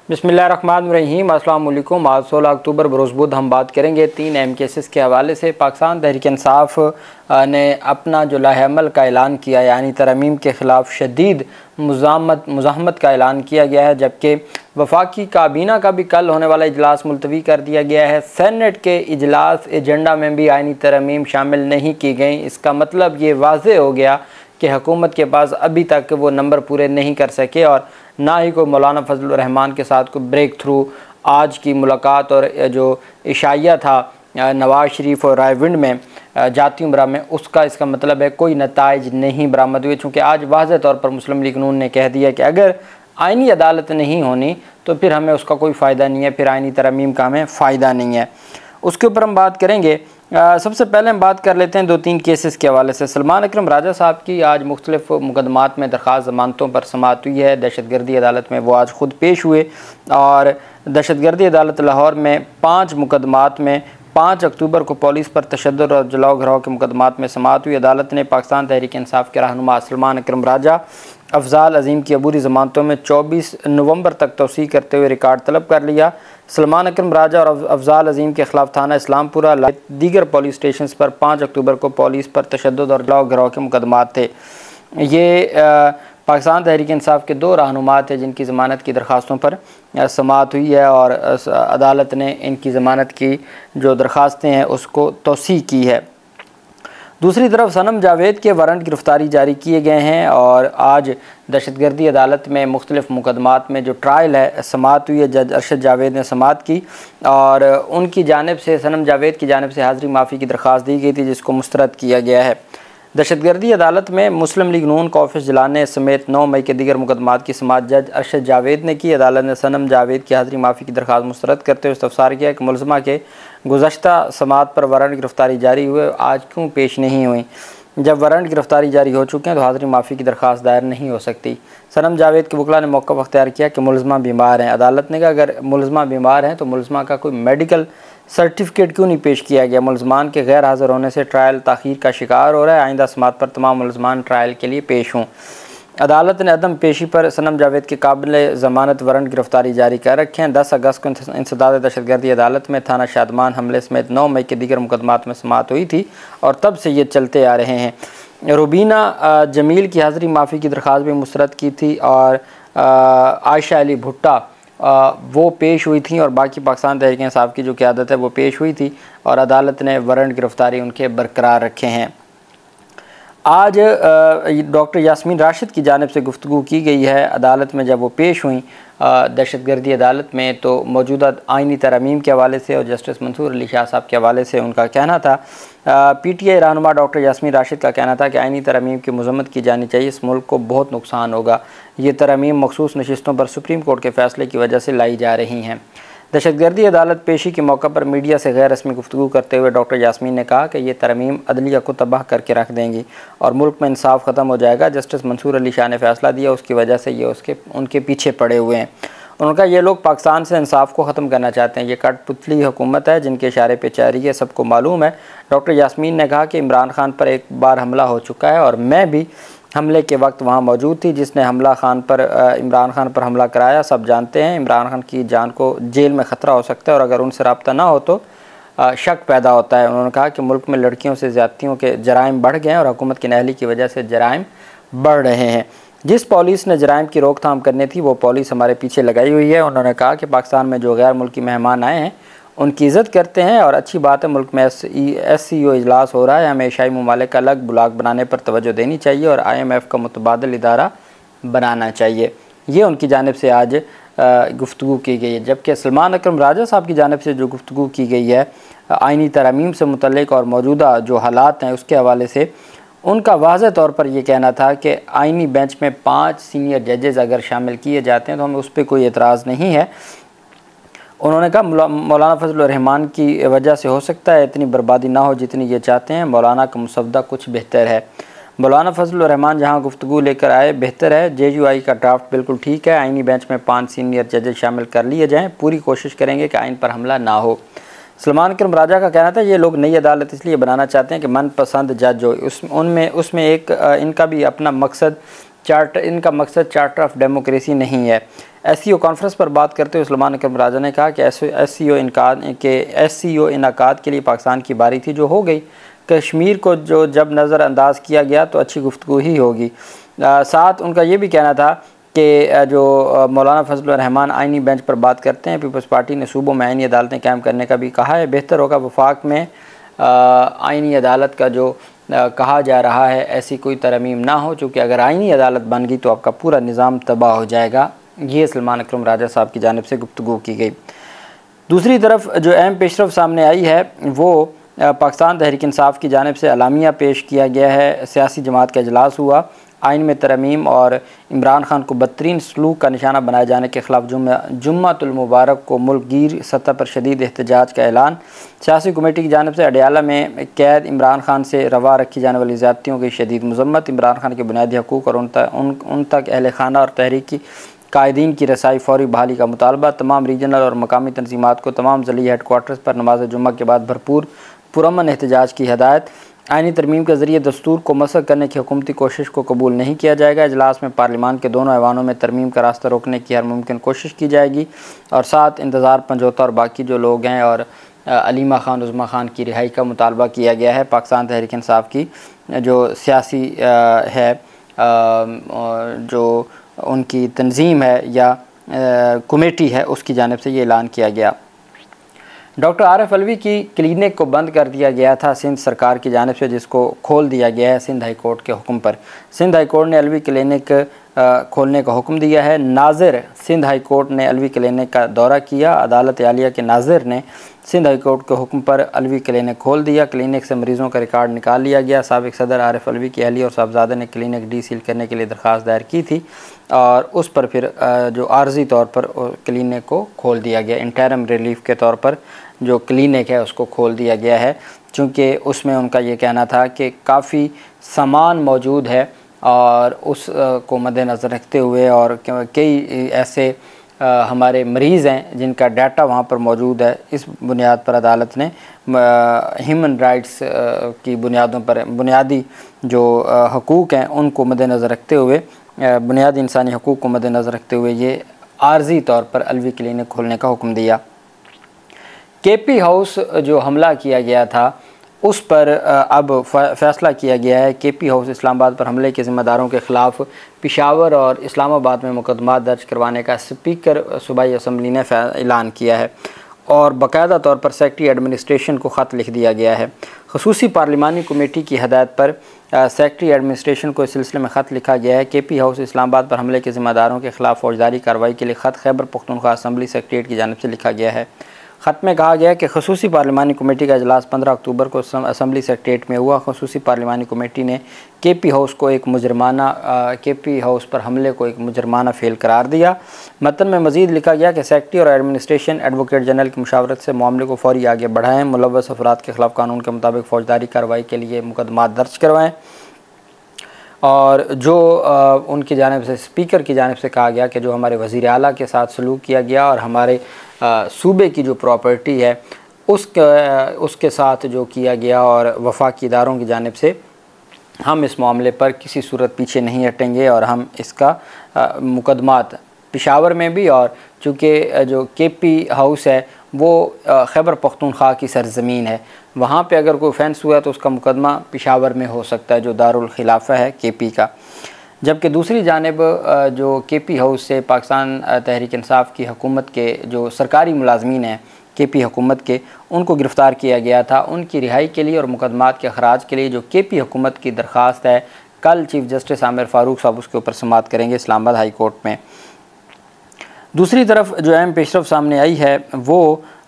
बिस्मिल्लाहिर्रहमानिर्रहीम। अस्सलाम वालेकुम। आज 16 अक्टूबर बरोज़ बुध हम बात करेंगे 3 अहम केसेस के हवाले से। पाकिस्तान तहरीक इंसाफ ने अपना जो लाहेअमल का ऐलान किया, यानी तरमीम के ख़िलाफ़ शदीद मुज़ाहमत का ऐलान किया गया है, जबकि वफाकी काबीना का भी कल होने वाला इजलास मुलतवी कर दिया गया है। सेनेट के इजलास एजेंडा में भी आइनी तरमीम शामिल नहीं की गई। इसका मतलब ये वाज़े हो गया कि हुकूमत के पास अभी तक वो नंबर पूरे नहीं कर सके और ना ही कोई मौलाना फजल रहमान के साथ कोई ब्रेक थ्रू। आज की मुलाकात और जो इशाइया था नवाज शरीफ और रायविंड में जाती उम्रा में, उसका इसका मतलब है कोई नताइज नहीं बरामद हुए। चूँकि आज वाज़ेह तौर पर मुस्लिम लीग नून ने कह दिया कि अगर आइनी अदालत नहीं होनी तो फिर हमें उसका कोई फ़ायदा नहीं है, फिर आइनी तरमीम का हमें फ़ायदा नहीं है। उसके ऊपर हम बात करेंगे। सबसे पहले हम बात कर लेते हैं 2-3 केसेस के हवाले से। सलमान अकरम राजा साहब की आज मुख्तलिफ मुकदमात में दरख्वास्त ज़मानतों पर समाअत हुई है। दहशतगर्दी अदालत में वो आज ख़ुद पेश हुए और दहशतगर्दी अदालत लाहौर में 5 मुकदमात में 5 अक्टूबर को पुलिस पर तशद्दुद और जलाओ घराव के मुकदमात में समाअत हुई। अदालत ने पाकिस्तान तहरीक इंसाफ के रहनुमा सलमान अकरम राजा, अफजाल अजीम की अबूरी ज़मानतों में 24 नवंबर तक तौसीक़ करते हुए रिकॉर्ड तलब कर लिया। सलमान अकरम राजा और अफजाल अजीम के ख़िलाफ़ थाना इस्लामपुरा दीगर पुलिस स्टेशन पर 5 अक्टूबर को पुलिस पर तशद्दुद और जलाओ घराव के मुकदमात थे। ये पाकिस्तान तहरीक इंसाफ के 2 रहनुमा थे जिनकी ज़मानत की दरख्वास्तों पर समाअत हुई है और अदालत ने इनकी ज़मानत की जो दरख्वास्तें हैं उसको तौसीक़ की है। दूसरी तरफ सनम जावेद के वारंट गिरफ़्तारी जारी किए गए हैं और आज दहशतगर्दी अदालत में मुख्तलिफ़ मुकदमात में जो ट्रायल है समाअत हुई है। जज अरशद जावेद ने समाअत की और उनकी जानिब से सनम जावेद की जानिब से हाज़री माफ़ी की दरख्वास्त दी गई थी, जिसको मुस्तरद किया गया है। दहशतगर्दी अदालत में मुस्लिम लीग नून का ऑफिस जलाने समेत 9 मई के दीगर मुकदमात की समाअत जज अरशद जावेद ने की। अदालत ने सनम जावेद की हाज़री माफ़ी की दरख्वास्त मुस्तरद करते हुए इस्तफ़सार किया कि मुलज़मा के गुज़श्ता समाअत पर वारंट गिरफ़्तारी जारी हुए आज क्यों पेश नहीं हुई। जब वारंट गिरफ़्तारी जारी हो चुके हैं तो हाज़री माफ़ी की दरख्वास्त दायर नहीं हो सकती। सनम जावेद के वकील ने मौक़िफ़ अख्तियार किया कि मुलज़मा बीमार हैं। अदालत ने कहा अगर मुलज़मा बीमार हैं तो मुलज़मा का कोई मेडिकल सर्टिफिकेट क्यों नहीं पेश किया गया। मुलज़मान के गैर हाज़िर होने से ट्रायल ताख़ीर का शिकार हो रहा है। आइंदा समाअत पर तमाम मुलज़मान ट्रायल के लिए पेश हों। अदालत ने अदम पेशी पर सनम जावेद के काबिल ज़मानत वारंट गिरफ़्तारी जारी कर रखे हैं। 10 अगस्त को इंसदाद दहशतगर्दी अदालत में थाना शादमान हमले समेत 9 मई के दीगर मुकदमात में समाअत हुई थी और तब से ये चलते आ रहे हैं। रुबीना जमील की हाज़री माफ़ी की दरख्वास्त भी मुस्तरद की थी और आयशा अली भुट्टा वो पेश हुई थी और बाकी पाकिस्तान तहरीक इंसाफ की जो क़यादत है वो पेश हुई थी और अदालत ने वारंट गिरफ़्तारी उनके बरकरार रखे हैं। आज डॉक्टर यास्मीन राशिद की जानिब से गुफ्तगू की गई है अदालत में। जब वो पेश हुई दहशतगर्दी अदालत में तो मौजूदा आइनी तरमीम के हवाले से और जस्टिस मंसूर अली शाह साहब के हवाले से उनका कहना था। PTI रहनुमा डॉक्टर यास्मीन राशिद का कहना था कि आइनी तरमीम की मज़म्मत की जानी चाहिए, इस मुल्क को बहुत नुकसान होगा। ये तरमीम मखसूस नशिस्तों पर सुप्रीम कोर्ट के फ़ैसले की वजह से लाई जा रही हैं। दहशतगर्दी अदालत पेशी के मौके पर मीडिया से गैर रस्मी गुफ्तगू करते हुए डॉक्टर यास्मीन ने कहा कि ये तरमीम अदलिया को तबाह करके रख देंगी और मुल्क में इंसाफ ख़त्म हो जाएगा। जस्टिस मंसूर अली शाह ने फ़ैसला दिया, उसकी वजह से ये उनके पीछे पड़े हुए हैं। उनका ये लोग पाकिस्तान से इंसाफ को ख़त्म करना चाहते हैं। ये कठपुतली हुकूमत है जिनके इशारे पे चल रही है, सबको मालूम है। डॉक्टर यास्मीन ने कहा कि इमरान खान पर एक बार हमला हो चुका है और मैं भी हमले के वक्त वहाँ मौजूद थी। जिसने इमरान खान पर हमला कराया सब जानते हैं। इमरान खान की जान को जेल में ख़तरा हो सकता है और अगर उनसे रब्ता ना हो तो शक पैदा होता है। उन्होंने कहा कि मुल्क में लड़कियों से ज़्यादतियों के जराइम बढ़ गए हैं और हुकूमत की नाअहली की वजह से जराइम बढ़ रहे हैं। जिस पुलिस ने जराइम की रोकथाम करनी थी वो पुलिस हमारे पीछे लगाई हुई है। उन्होंने कहा कि पाकिस्तान में जो गैर मुल्की मेहमान आए हैं उनकी इज़्ज़त करते हैं और अच्छी बात है मुल्क में SCO इजलास हो रहा है, हमें एशियाई ममालिक का अलग ब्लॉक बनाने पर तवज्जो देनी चाहिए और IMF का मुतबादिल इदारा बनाना चाहिए। ये उनकी जानिब से आज गुफ्तगू की गई है। जबकि सलमान अकरम राजा साहब की जानिब से जो गुफ्तगू की गई है आइनी तरमीम से मुतल्लिक़ और मौजूदा जो हालात हैं उसके हवाले से, उनका वाज़ेह तौर पर यह कहना था कि आइनी बेंच में 5 सीनियर जजेज़ अगर शामिल किए जाते हैं तो हमें उस पर कोई एतराज़ नहीं है। उन्होंने कहा मौलाना फजल रहमान की वजह से हो सकता है इतनी बर्बादी ना हो जितनी ये चाहते हैं। मौलाना का मुसवदा कुछ बेहतर है। मौलाना फजल रहमान जहां गुफ्तगू लेकर आए बेहतर है। JUI का ड्राफ्ट बिल्कुल ठीक है। आइनी बेंच में 5 सीनियर जजेस शामिल कर लिए जाएँ, पूरी कोशिश करेंगे कि आइन पर हमला ना हो। सलमान अकरम राजा का कहना था ये लोग नई अदालत इसलिए बनाना चाहते हैं कि मनपसंद जज हो। उसमें एक इनका भी अपना मकसद इनका मकसद चार्टर ऑफ डेमोक्रेसी नहीं है। SCO कॉन्फ्रेंस पर बात करते हुए सुलेमान अकरम राजा ने कहा कि SCO इनकाद के लिए पाकिस्तान की बारी थी, जो हो गई। कश्मीर को जब नज़रअंदाज किया गया तो अच्छी गुफ्तगू ही होगी। साथ उनका ये भी कहना था कि जो मौलाना फजल रहमान आइनी बेंच पर बात करते हैं, पीपल्स पार्टी ने सूबों में आइनी अदालतें कायम करने का भी कहा है। बेहतर होगा वफाक में आइनी अदालत का जो कहा जा रहा है ऐसी कोई तरमीम ना हो, चूँकि अगर आइनी अदालत बन गई तो आपका पूरा निज़ाम तबाह हो जाएगा। ये सुलेमान अकरम राजा साहब की जानिब से गुफ्तगू की गई। दूसरी तरफ जो अहम पेशरफ सामने आई है वो पाकिस्तान तहरीक इंसाफ की जानिब से अलामिया पेश किया गया है। सियासी जमात का इजलास हुआ। आइन में तरमीम और इमरान खान को बदतरीन सलूक का निशाना बनाए जाने के ख़िलाफ़ जुम्मतुल मुबारक को मुल्कगीर सतह पर शदीद एहतजाज का ऐलान। सियासी कमेटी की जानिब से अडयाला में कैद इमरान खान से रवा रखी जाने वाली ज़्यादतियों की शदीद मज़म्मत। इमरान खान के बुनियादी हकूक़ और उन तक अहल खाना और तहरीकी कायदीन की रसाई फौरी बहाली का मुतालबा। तमाम रीजनल और मकामी तंजीमात को तमाम ज़िली हेडकोार्टर्स पर नमाज जुम्मा के बाद भरपूर पुरअमन एहतजाज की हदायत। आइनी तरमीम के ज़रिए दस्तूर को मसख करने की हुकूमती कोशिश को कबूल नहीं किया जाएगा। इजलास में पार्लिमान के दोनों ऐवानों में तरमीम का रास्ता रोकने की हर मुमकिन कोशिश की जाएगी। और साथ इंतज़ार पंजोता और बाकी जो लोग हैं और अलीमा खान उज़्मा खान की रिहाई का मुतालबा किया गया है। पाकिस्तान तहरीक इंसाफ की जो सियासी है जो उनकी तंजीम है या कमेटी है उसकी जानिब से ये ऐलान किया गया। डॉक्टर आरिफ अलवी की क्लिनिक को बंद कर दिया गया था सिंध सरकार की जानिब से, जिसको खोल दिया गया है सिंध हाई कोर्ट के हुक्म पर। सिंध हाई कोर्ट ने अलवी क्लिनिक खोलने का हुक्म दिया है। नाज़िर सिंध हाई कोर्ट ने अलवी क्लिनिक का दौरा किया। अदालत आलिया के नाज़िर ने सिंध हाई कोर्ट के हुक्म पर अलवी क्लिनिक खोल दिया। क्लिनिक से मरीज़ों का रिकॉर्ड निकाल लिया गया। साबिक सदर आरिफ अलवी की अहली और साहबजादे ने क्लिनिक डीसील करने के लिए दरख्वास्त दायर की थी और उस पर फिर जो आर्जी तौर पर क्लिनिक को खोल दिया गया। इंटरम रिलीफ के तौर पर जो क्लिनिक है उसको खोल दिया गया है, चूँकि उसमें उनका ये कहना था कि काफ़ी सामान मौजूद है और उस को मद्देनज़र रखते हुए और कई ऐसे हमारे मरीज़ हैं जिनका डाटा वहाँ पर मौजूद है। इस बुनियाद पर अदालत ने ह्यूमन राइट्स की बुनियादों पर बुनियादी जो हकूक़ हैं उनको मद्देनज़र रखते हुए बुनियादी इंसानी हकूक़ को मद्देनज़र रखते हुए ये आर्जी तौर पर अलवी क्लिनिक खोलने का हुक्म दिया। KP हाउस जो हमला किया गया था उस पर अब फ़ैसला किया गया है। KP हाउस इस्लामाबाद पर हमले के ज़िम्मेदारों के ख़िलाफ़ पेशावर और इस्लामाबाद में मुकदमा दर्ज करवाने का स्पीकर सूबाई असम्बली ने ऐलान किया है और बाकायदा तौर पर सेक्रेटरी एडमिनिस्ट्रेशन को ख़त लिख दिया गया है। ख़ुसूसी पार्लिमानी कमेटी की हदायत पर सेक्रेटरी एडमिनिस्ट्रेशन को इस सिलसिले में ख़त लिखा गया है। KP हाउस इस्लामाबाद पर हमले के ज़िम्मेदारों के ख़िलाफ़ फ़ौजदारी कार्रवाई के लिए ख़त खैबर पख्तूनख्वा असम्बली सेक्रेटरीट की जानिब से लिखा गया है। ख़त में कहा गया कि ख़ुसूसी पार्लिमानी कमेटी का इजलास 15 अक्टूबर को असम्बली सेक्रेटरीट में हुआ। ख़ुसूसी पार्लिमानी कमेटी ने KP हाउस को एक मुजरमाना KP हाउस पर हमले को एक मुजरमाना फ़ेल करार दिया। मतन में मज़ीद लिखा गया कि सेक्रेटरी और एडमिनिस्ट्रेशन एडवोकेट जनरल की मुशावरत से मामले को फ़ौरी आगे बढ़ाएँ, मुलव्वस अफराद के ख़िलाफ़ कानून के मुताबिक फ़ौजदारी कार्रवाई के लिए मुकदमा दर्ज करवाएँ। और जो उनकी जानिब से स्पीकर की जानिब से कहा गया कि जो हमारे वज़ीर आला के साथ सलूक किया गया और हमारे सूबे की जो प्रॉपर्टी है उसके साथ जो किया गया और वफाकी इदारों की जानिब से हम इस मामले पर किसी सूरत पीछे नहीं हटेंगे और हम इसका मुकदमात पेशावर में भी और चूँकि जो KP हाउस है वो खैबर पख्तूनख्वा की सरज़मीन है, वहाँ पे अगर कोई ऑफेंस हुआ तो उसका मुकदमा पेशावर में हो सकता है जो दारुल खिलाफा है KP का। जबकि दूसरी जानिब जो KP हाउस से पाकिस्तान तहरीक इंसाफ की हुकूमत के जो सरकारी मुलाजमीन हैं KP हुकूमत के, उनको गिरफ़्तार किया गया था। उनकी रिहाई के लिए और मुकदमात के अखराज के लिए जो KP हुकूमत की दरख्वास्त है, कल चीफ़ जस्टिस आमिर फ़ारूक साहब उसके ऊपर समाअत करेंगे इस्लामाबाद हाई कोर्ट में। दूसरी तरफ जो अहम पेशरफ सामने आई है वो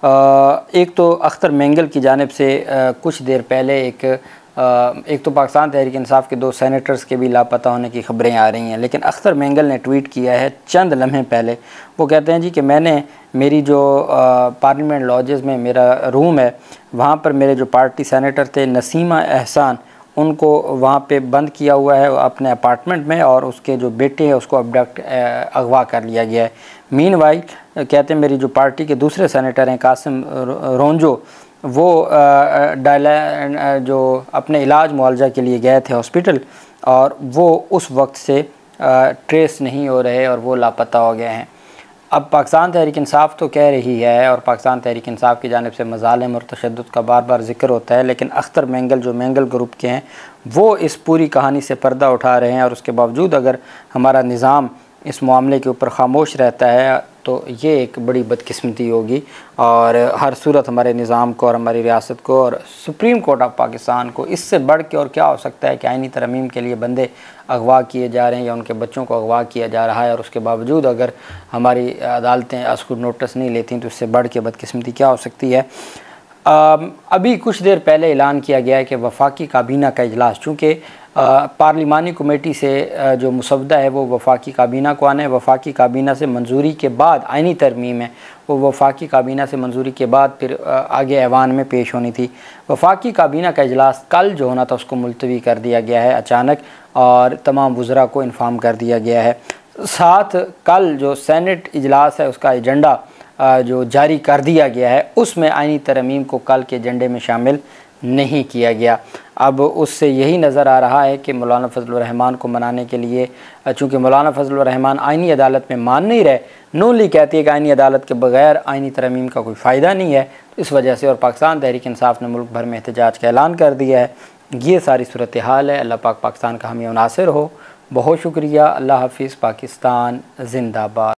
एक तो अख्तर मेंगल की जानिब से कुछ देर पहले एक तो पाकिस्तान तहरीक इंसाफ के 2 सेनेटर्स के भी लापता होने की ख़बरें आ रही हैं, लेकिन अख्तर मेंगल ने ट्वीट किया है चंद लम्हे पहले। वो कहते हैं जी कि मैंने मेरी जो पार्लियामेंट लॉजेस में मेरा रूम है वहाँ पर मेरे जो पार्टी सेनेटर थे नसीमा एहसान, उनको वहाँ पे बंद किया हुआ है अपने अपार्टमेंट में और उसके जो बेटे हैं उसको अगवा कर लिया गया है। मीनवाइल कहते हैं मेरी जो पार्टी के दूसरे सेनेटर हैं कासिम रोंजो, वो जो अपने इलाज मुआवजा के लिए गए थे हॉस्पिटल और वो उस वक्त से ट्रेस नहीं हो रहे और वो लापता हो गए हैं। अब पाकिस्तान तहरीक इंसाफ तो कह रही है और पाकिस्तान तहरीक इंसाफ की जानिब से मज़ालिम और तशद्दुद का बार बार ज़िक्र होता है, लेकिन अख्तर मेंगल जो मेंगल ग्रुप के हैं वो इस पूरी कहानी से पर्दा उठा रहे हैं। और उसके बावजूद अगर हमारा निज़ाम इस मामले के ऊपर ख़ामोश रहता है तो ये एक बड़ी बदकिस्मती होगी और हर सूरत हमारे निज़ाम को और हमारी रियासत को और सुप्रीम कोर्ट ऑफ पाकिस्तान को इससे बढ़ के और क्या हो सकता है कि आइनी तरमीम के लिए बंदे अगवा किए जा रहे हैं या उनके बच्चों को अगवा किया जा रहा है और उसके बावजूद अगर हमारी अदालतें उसको नोटिस नहीं लेती तो इससे बढ़ के बदकिस्मती क्या हो सकती है। अभी कुछ देर पहले ऐलान किया गया है कि वफाकी काबीना का इजलास, चूँकि पार्लिमानी कमेटी से जो मुसवदा है वो वफाकी काबीना को आना है, वफाकी काबीना से मंजूरी के बाद आइनी तरमीम है वो वफाकी काबीना से मंजूरी के बाद फिर आगे ऐवान में पेश होनी थी। वफाकी काबीना का इजलास कल जो होना था उसको मुलतवी कर दिया गया है अचानक और तमाम वज़रा को इन्फॉर्म कर दिया गया है। साथ कल जो सेनेट इजलास है उसका एजेंडा जो जारी कर दिया गया है उसमें आइनी तरमीम को कल के एजेंडे में शामिल नहीं किया गया। अब उससे यही नज़र आ रहा है कि मौलाना फजलुर रहमान को मनाने के लिए, चूँकि मौलाना फजलुर रहमान आइनी अदालत में मान नहीं रहे, नून कहती है कि आइनी अदालत के बगैर आइनी तरमीम का कोई फ़ायदा नहीं है, तो इस वजह से और पाकिस्तान तहरीक इंसाफ ने मुल्क भर में एहतजाज का ऐलान कर दिया है। ये सारी सूरत हाल है। अल्लाह पाक पाकिस्तान का हामी नासिर हो। बहुत शुक्रिया। अल्लाह हाफिज़। पाकिस्तान जिंदाबाद।